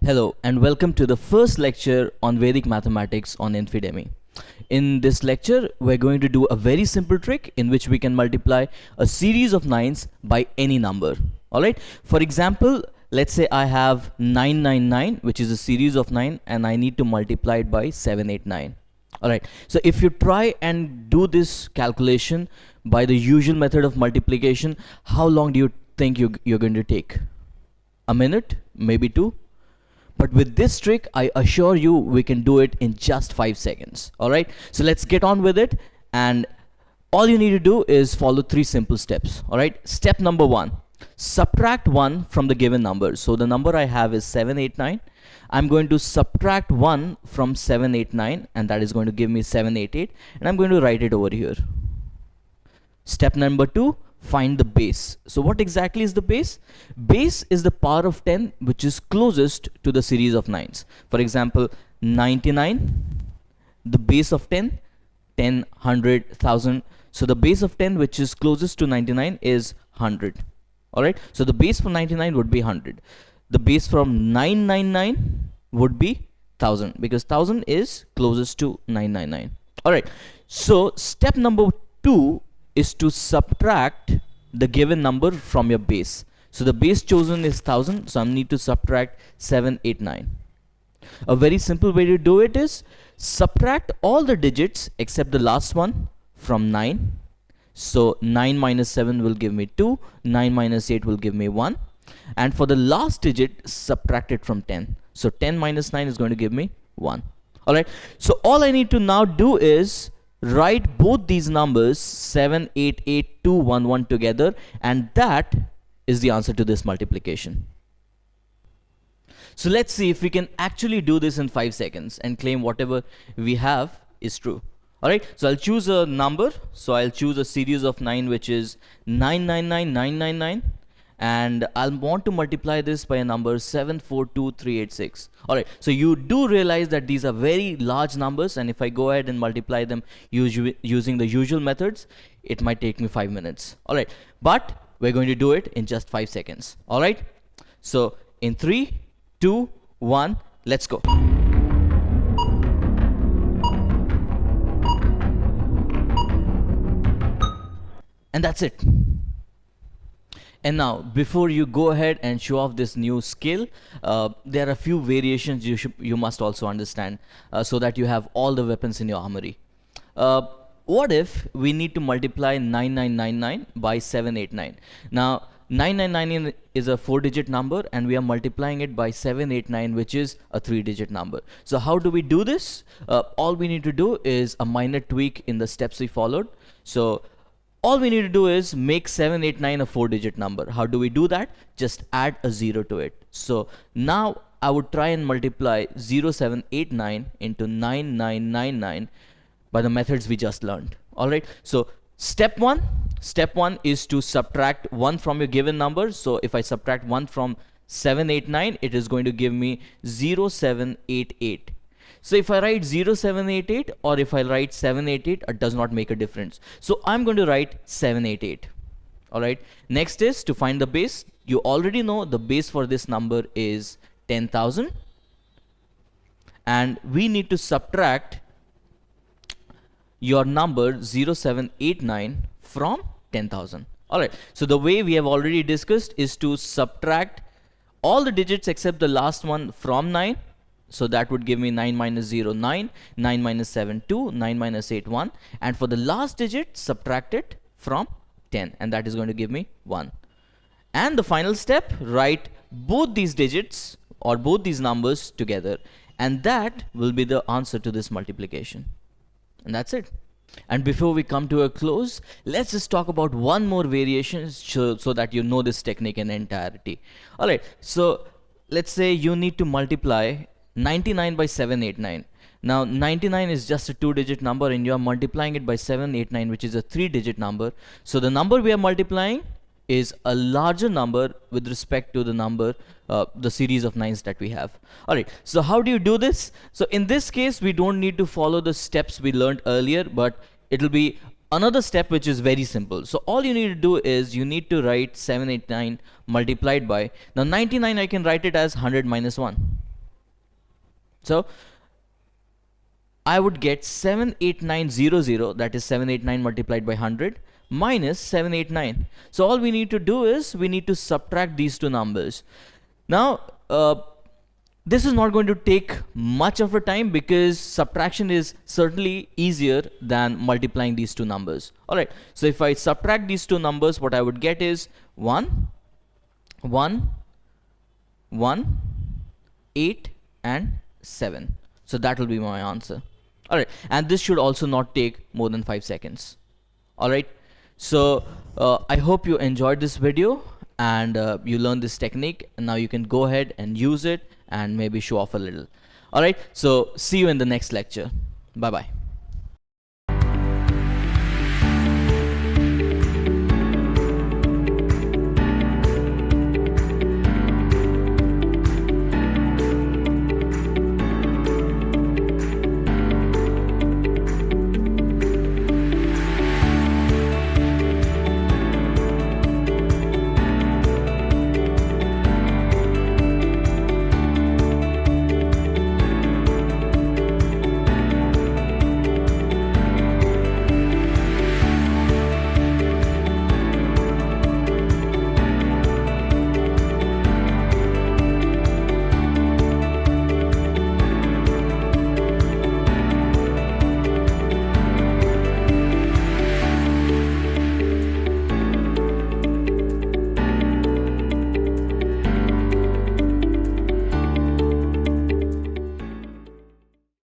Hello and welcome to the first lecture on Vedic mathematics on Infidemi. In this lecture, we're going to do a very simple trick in which we can multiply a series of 9s by any number. Alright, for example, let's say I have 999, which is a series of 9, and I need to multiply it by 789. Alright, so if you try and do this calculation by the usual method of multiplication, how long do you think you're going to take? A minute? Maybe two? But with this trick, I assure you we can do it in just 5 seconds. Alright, so let's get on with it, and all you need to do is follow 3 simple steps. Alright, step number 1, subtract 1 from the given number. So the number I have is 789. I'm going to subtract 1 from 789, and that is going to give me 788, and I'm going to write it over here. Step number 2, find the base. So what exactly is the base? Base is the power of 10 which is closest to the series of 9s. For example, 99, the base of 10, 10, 100, 1000. So the base of 10 which is closest to 99 is 100. Alright, so the base for 99 would be 100. The base from 999 would be 1000 because 1000 is closest to 999. Alright, so step number 2 is to subtract the given number from your base. So the base chosen is 1000, so I need to subtract 789. A very simple way to do it is subtract all the digits except the last one from 9. So 9 minus 7 will give me 2, 9 minus 8 will give me 1, and for the last digit subtract it from 10. So 10 minus 9 is going to give me 1. Alright, so all I need to now do is write both these numbers 788211 together, and that is the answer to this multiplication. So let's see if we can actually do this in 5 seconds and claim whatever we have is true. Alright, so I'll choose a number. So I'll choose a series of 9 which is 999999, and I'll want to multiply this by a number 742386. Alright, so you do realize that these are very large numbers, and if I go ahead and multiply them using the usual methods, it might take me 5 minutes. Alright, but we're going to do it in just 5 seconds. Alright, so in 3, 2, 1, let's go. And that's it. And now, before you go ahead and show off this new skill, there are a few variations you must also understand so that you have all the weapons in your armory. What if we need to multiply 9999 by 789? Now, 999 is a 4-digit number, and we are multiplying it by 789, which is a 3-digit number. So how do we do this? All we need to do is a minor tweak in the steps we followed. So all we need to do is make 789 a 4-digit number. How do we do that? Just add a 0 to it. So now I would try and multiply 0789 into 9999 by the methods we just learned. Alright, so step 1 is to subtract 1 from your given number. So if I subtract 1 from 789, it is going to give me 0788. So if I write 0788 or if I write 788, it does not make a difference. So I'm going to write 788. Alright, next is to find the base. You already know the base for this number is 10,000, and we need to subtract your number 0789 from 10,000. Alright, so the way we have already discussed is to subtract all the digits except the last one from 9. So that would give me 9 minus 0, 9, 9 minus 7, 2, 9 minus 8, 1. And for the last digit, subtract it from 10. And that is going to give me 1. And the final step, write both these digits or both these numbers together. And that will be the answer to this multiplication. And that's it. And before we come to a close, let's just talk about one more variation so that you know this technique in entirety. Alright, so let's say you need to multiply 99 by 789. Now 99 is just a 2-digit number, and you are multiplying it by 789, which is a 3-digit number. So the number we are multiplying is a larger number with respect to the number, the series of 9s that we have. Alright, so how do you do this? So in this case, we don't need to follow the steps we learned earlier, but it will be another step which is very simple. So all you need to do is you need to write 789 multiplied by, now 99 I can write it as 100 minus 1. So I would get 78900, that is 789 multiplied by 100, minus 789. So all we need to do is we need to subtract these two numbers. Now this is not going to take much of a time because subtraction is certainly easier than multiplying these two numbers. Alright, so if I subtract these two numbers, what I would get is 1, 1, 1, 8 and 7. So that will be my answer. Alright, and this should also not take more than 5 seconds. Alright, so I hope you enjoyed this video and you learned this technique, and now you can go ahead and use it and maybe show off a little. Alright, so see you in the next lecture. Bye bye.